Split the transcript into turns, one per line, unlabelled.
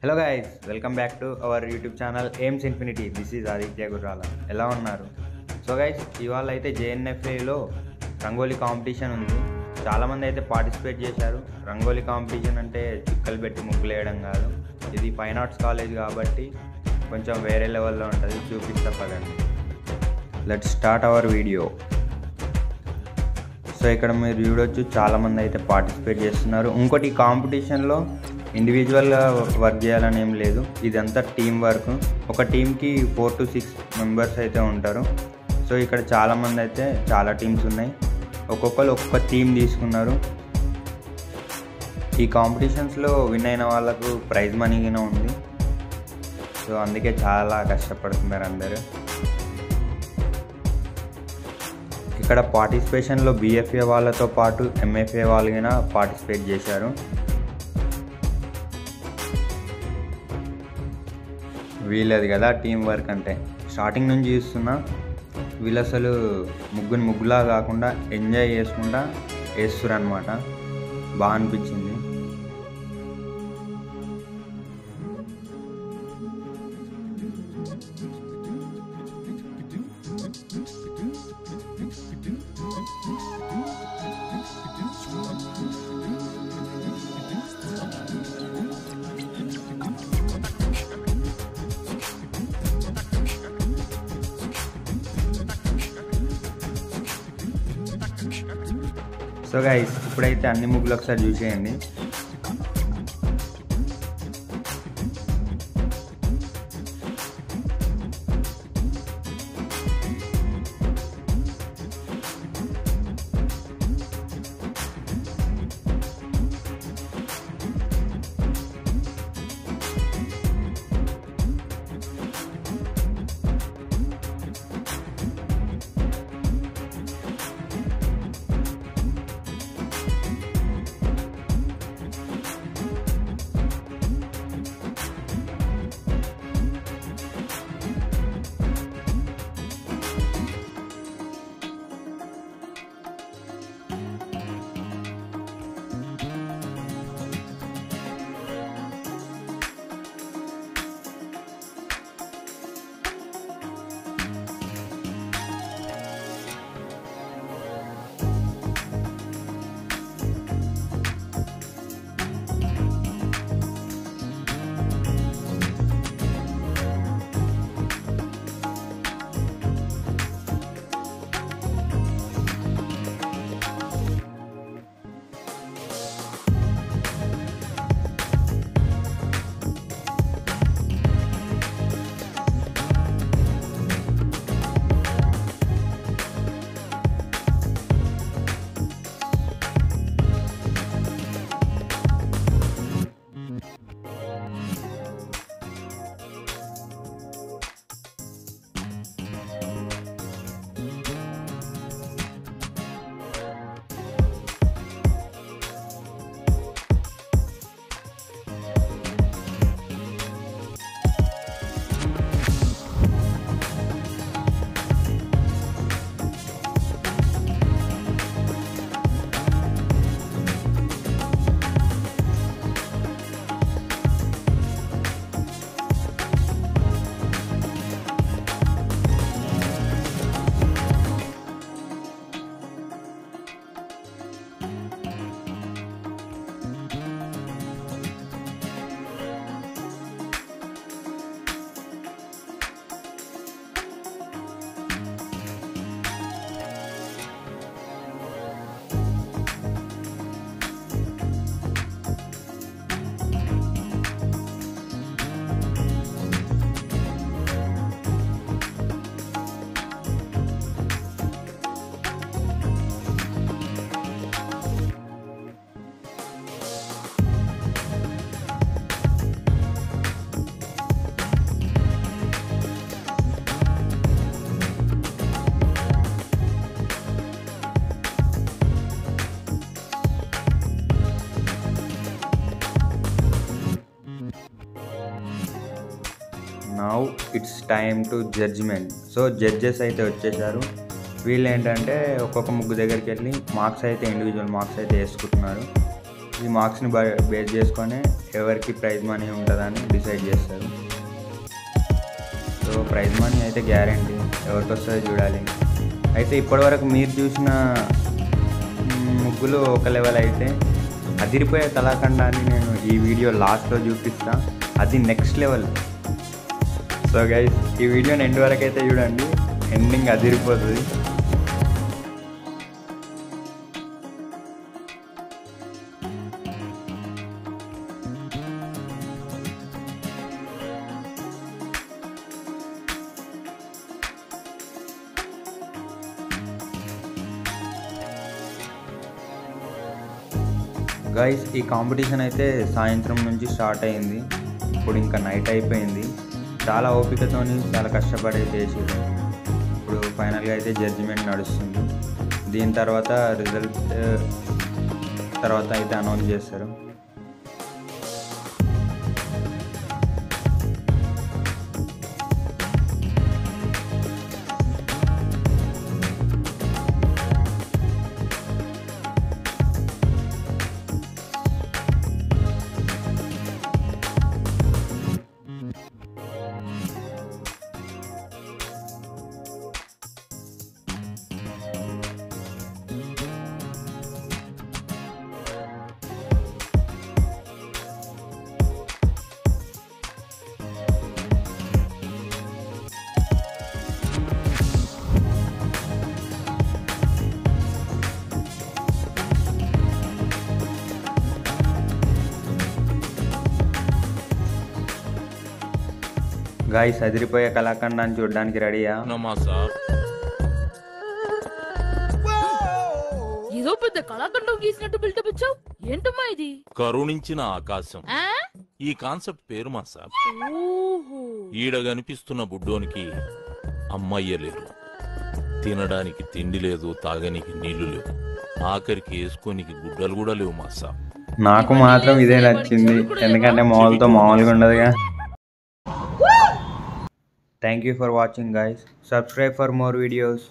Hello guys, welcome back to our YouTube channel AIIMS infinity. This is Aditya గుర్రాల. ఎలా ఉన్నారు? So guys, ఇవాళ అయితే జేఎన్ఎఫ్ఏలో రంగోలీ కాంపిటీషన్ ఉంది. చాలామంది అయితే పార్టిసిపేట్ చేశారు. రంగోలీ కాంపిటీషన్ అంటే చుక్కలు పెట్టి ముగ్గులు వేయడం కాదు. ఇది ఫైన్ ఆర్ట్స్ కాలేజ్ కాబట్టి కొంచెం వేరే లెవెల్లో ఉంటుంది. చూపిస్తా పదండి. Let's start our video. So ఇక్కడ మీరు చూడొచ్చు, చాలామంది అయితే పార్టిసిపేట్ చేస్తున్నారు. ఇంకోటి కాంపిటీషన్లో ఇండివిజువల్గా వర్క్ చేయాలని ఏం లేదు, ఇదంతా టీం వర్క్. ఒక టీంకి 4 to 6 మెంబర్స్ అయితే ఉంటారు. సో ఇక్కడ చాలామంది అయితే చాలా టీమ్స్ ఉన్నాయి. ఒక్కొక్కరు ఒక్కొక్క థీమ్ తీసుకున్నారు. ఈ కాంపిటీషన్స్లో విన్ అయిన వాళ్ళకు ప్రైజ్ మనీగా ఉంది. సో అందుకే చాలా కష్టపడుతున్నారు అందరూ. ఇక్కడ పార్టిసిపేషన్లో బిఎఫ్ఏ వాళ్ళతో పాటు ఎంఎఫ్ఏ వాళ్ళు కూడా పార్టిసిపేట్ చేశారు. వీళ్ళది కదా టీం వర్క్ అంటే. స్టార్టింగ్ నుంచి చూస్తున్నా, వీళ్ళు అసలు ముగ్గులా కాకుండా ఎంజాయ్ చేసుకుంటా వేస్తున్నారు అనమాట. బాగా అనిపించింది. సో గైస్, ఇప్పుడైతే అన్ని ముగ్గులు ఒకసారి చూసేయండి. Now it's time to judgement. So judges అయితే వచ్చేసారు. వీళ్ళు ఏంటంటే ఒక్కొక్క ముగ్గు దగ్గరికి వెళ్ళి మార్క్స్ అయితే ఇండివిజువల్ మార్క్స్ అయితే వేసుకుంటున్నారు. ఈ మార్క్స్ని బేస్ చేసుకొని ఎవరికి ప్రైజ్ మనీ ఉంటుందని డిసైడ్ చేస్తారు. సో ప్రైజ్ మనీ అయితే గ్యారంటీ, ఎవరికి వస్తుందో చూడాలి. అయితే ఇప్పటివరకు మీరు చూసిన ముగ్గులు ఒక లెవెల్ అయితే, అదిరిపోయే కళాఖండాన్ని నేను ఈ వీడియో లాస్ట్లో చూపిస్తా, అది నెక్స్ట్ లెవెల్. సో గైస్, ఈ వీడియోని ఎండ్ వరకు అయితే చూడండి, ఎండింగ్ అదిరిపోతుంది. గైస్, ఈ కాంపిటీషన్ అయితే సాయంత్రం నుంచి స్టార్ట్ అయింది, ఇప్పుడు ఇంకా నైట్ అయిపోయింది. చాలా ఓపికతో చాలా కష్టపడి చేసారు. ఇప్పుడు ఫైనల్గా అయితే జడ్జిమెంట్ నడుస్తుంది. దీని తర్వాత రిజల్ట్ తర్వాత అయితే అనౌన్స్ చేస్తారు. గాయ్స్, అదిరిపోయే కళాఖండాన్ని చూడడానికి రెడీయా?
ఏదో పెద్ద కళాఖండం గీసినట్టు బిల్డప్ ఇచ్చావు, ఏంటమ్మా ఇది?
కరుణించిన ఆకాశం ఈ కాన్సెప్ట్ పేరు మా సాబ్. ఈడ కనిపిస్తున్న బుడ్డోనికి అమ్మయ్య లేరు, తినడానికి తిండి లేదు, తాగనికి నీళ్లు లేవు, ఆఖరికి వేసుకోనికి గుడ్డలు కూడా లేవు మా సాబ్.
నాకు మాత్రం ఇదే నచ్చింది, ఎందుకంటే మామూలుతో మామూలుగా ఉండదుగా. Thank you for watching guys. Subscribe for more videos.